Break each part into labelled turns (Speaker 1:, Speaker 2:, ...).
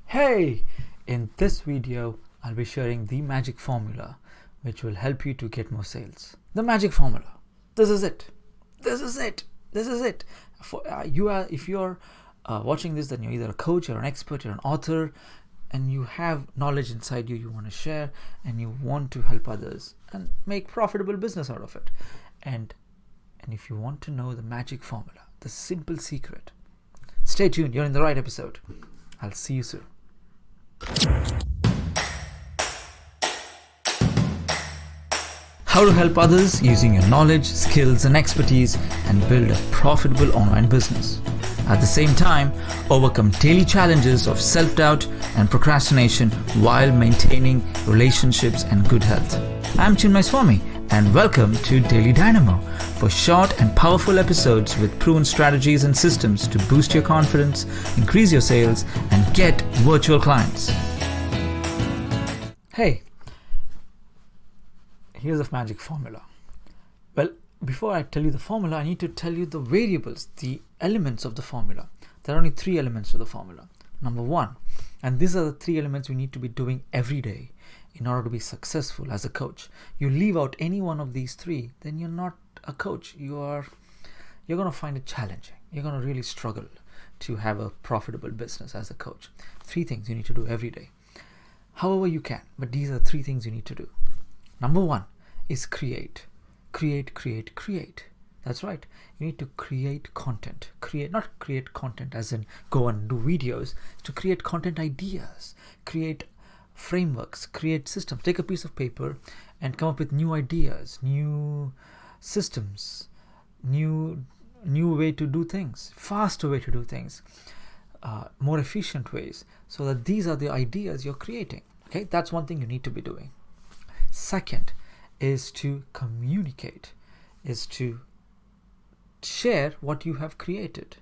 Speaker 1: Hey! In this video, I'll be sharing the magic formula which will help you to get more sales. The magic formula. This is it. This is it. This is it. If you're watching this, then you're either a coach, you're an expert, you're an author, and you have knowledge inside you want to share, and you want to help others and make profitable business out of it. And if you want to know the magic formula, the simple secret, stay tuned. You're in the right episode. I'll see you soon. How to help others using your knowledge, skills, and expertise and build a profitable online business. At the same time, overcome daily challenges of self-doubt and procrastination while maintaining relationships and good health. I'm Chinmai Swamy, and welcome to Daily Dynamo for short and powerful episodes with proven strategies and systems to boost your confidence, increase your sales, and get virtual clients. Hey, here's the magic formula. Well, before I tell you the formula, I need to tell you the variables, the elements of the formula. There are only 3 elements to the formula. Number 1, and these are the 3 elements we need to be doing every day in order to be successful as a coach. You leave out any one of these 3, then you're not a coach. You're going to find it challenging. You're going to really struggle to have a profitable business as a coach. 3 things you need to do every day. However you can, but these are 3 things you need to do. Number 1 is create. Create. That's right. You need to create content. Not create content as in go and do videos. To create content ideas, create frameworks, create systems. Take a piece of paper and come up with new ideas, new systems, new way to do things, faster way to do things, more efficient ways, so that these are the ideas you're creating. Okay, that's one thing you need to be doing. Second is to communicate, is to share what you have created.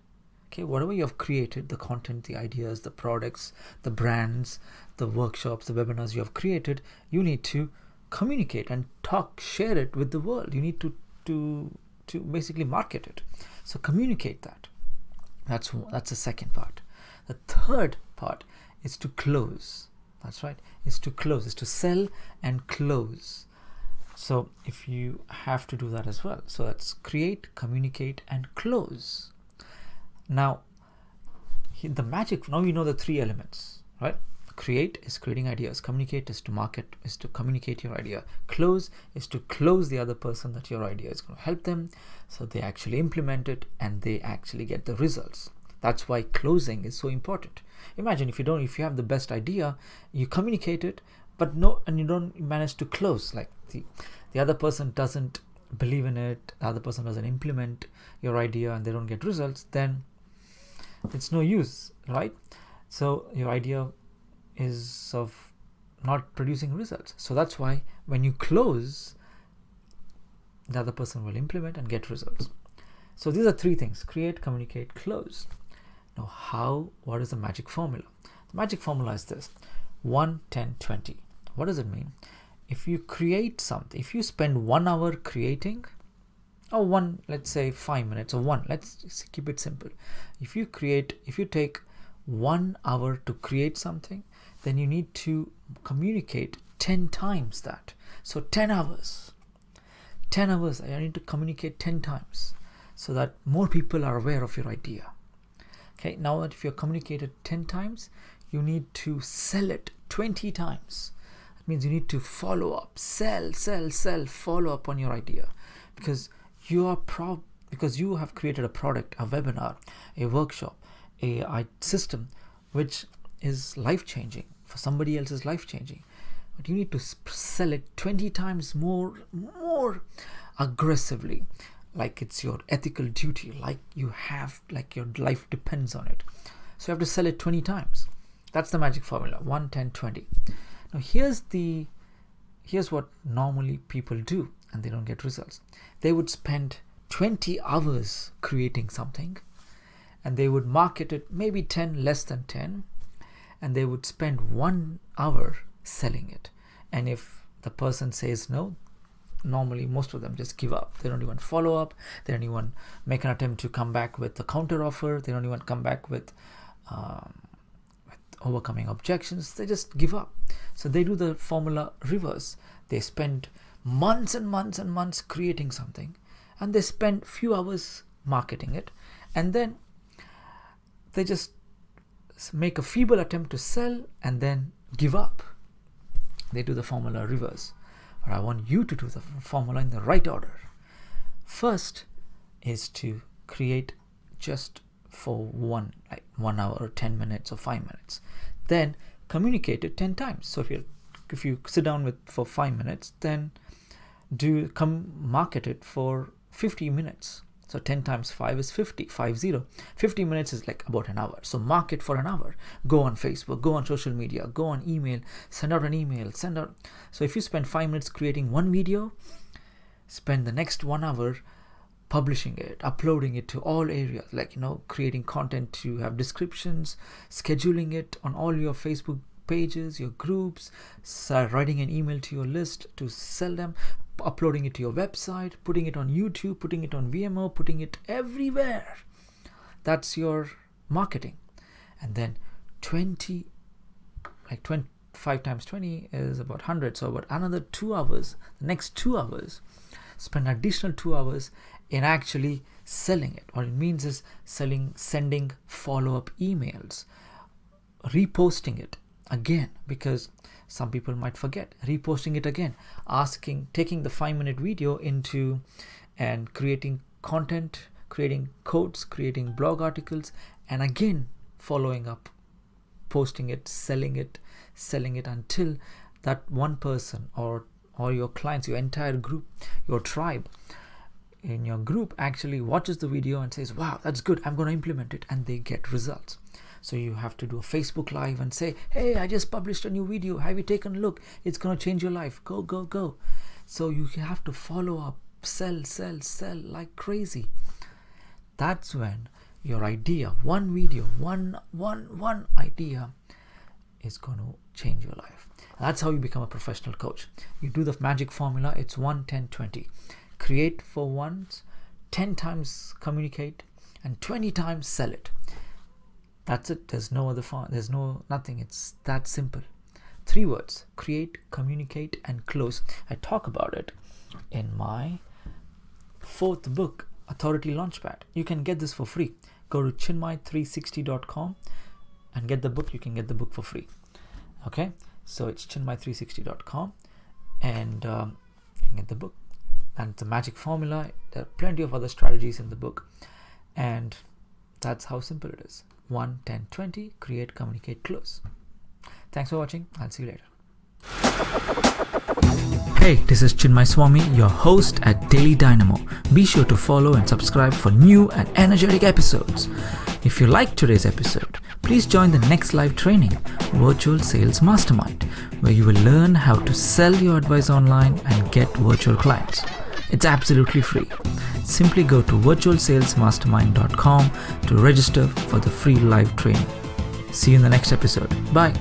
Speaker 1: Okay, whatever you have created, the content, the ideas, the products, the brands, the workshops, the webinars you have created, you need to communicate and share it with the world. You need to basically market it. So communicate that. That's the second part. The third part is to close. That's right. Is to close. Is to sell and close. So if you have to do that as well. So that's create, communicate, and close. Now, the magic. Now you know the 3 elements, right? Create is creating ideas. Communicate is to market, is to communicate your idea. Close is to close the other person that your idea is going to help them, so they actually implement it and they actually get the results. That's why closing is so important. Imagine if you have the best idea, you communicate it, and you don't manage to close. Like the other person doesn't believe in it, the other person doesn't implement your idea, and they don't get results. Then it's no use, right? So your idea is of not producing results. So that's why when you close, the other person will implement and get results. So these are 3 things: create, communicate, close. Now what is the magic formula? The magic formula is this: 1, 10, 20. What does it mean? If you create something, if you spend 1 hour creating, or let's say 5 minutes, or let's just keep it simple. If you take 1 hour to create something, then you need to communicate 10 times that. So 10 hours. I need to communicate 10 times so that more people are aware of your idea. Okay, now that if you're communicated 10 times, you need to sell it 20 times. That means you need to follow up, sell, follow up on your idea, because you have created a product, a webinar, a workshop, a system which is life-changing. For somebody else is life-changing, but you need to sell it 20 times more aggressively, like it's your ethical duty, like your life depends on it. So you have to sell it 20 times. That's the magic formula: 1, 10, 20. Now here's what normally people do and they don't get results. They would spend 20 hours creating something, and they would market it maybe 10, less than 10, and they would spend 1 hour selling it. And if the person says no, normally most of them just give up. They don't even follow up. They don't even make an attempt to come back with a counter offer. They don't even come back with overcoming objections, they just give up. So they do the formula reverse. They spend months and months and months creating something, and they spend few hours marketing it, and then they just make a feeble attempt to sell and then give up. They do the formula reverse. But I want you to do the formula in the right order. First is to create just for 1 hour or 10 minutes or 5 minutes. Then communicate it 10 times. So if you sit down for 5 minutes, then market it for 50 minutes. So 10 times 5 is 50, 50 minutes is like about an hour. So market for an hour. Go on Facebook, go on social media, go on email, send out an email, So if you spend 5 minutes creating one video, spend the next 1 hour publishing it, uploading it to all areas, creating content to have descriptions, scheduling it on all your Facebook pages, your groups, writing an email to your list to sell them, uploading it to your website, putting it on YouTube, putting it on Vimeo, putting it everywhere. That's your marketing. And then 5 times 20 is about 100. So about another 2 hours, the next 2 hours, spend additional 2 hours in actually selling it. What it means is sending follow-up emails, reposting it again, because some people might forget, reposting it again, taking the 5-minute video and creating content, creating quotes, creating blog articles, and again following up, posting it, selling it until that one person or your clients, your entire group, your tribe in your group actually watches the video and says, wow, that's good, I'm going to implement it, and they get results. So you have to do a Facebook Live and say, hey, I just published a new video, have you taken a look? It's going to change your life. Go. So you have to follow up, sell like crazy. That's when your idea, one video, one idea is going to change your life. That's how you become a professional coach. You do the magic formula. It's 1, 10, 20. Create for once, 10 times communicate, and 20 times sell it. That's it. There's no other there's nothing. It's that simple. 3 words: create, communicate, and close. I talk about it in my 4th book, Authority Launchpad. You can get this for free. Go to chinmai360.com and get the book. You can get the book for free. Okay, so it's chinmai360.com, and you can get the book. And it's a magic formula. There are plenty of other strategies in the book, and that's how simple it is. 1, 10, 20, create, communicate, close. Thanks for watching. I'll see you later. Hey, this is Chinmai Swamy, your host at Daily Dynamo. Be sure to follow and subscribe for new and energetic episodes. If you liked today's episode, please join the next live training, Virtual Sales Mastermind, where you will learn how to sell your advice online and get virtual clients. It's absolutely free. Simply go to virtualsalesmastermind.com to register for the free live training. See you in the next episode. Bye.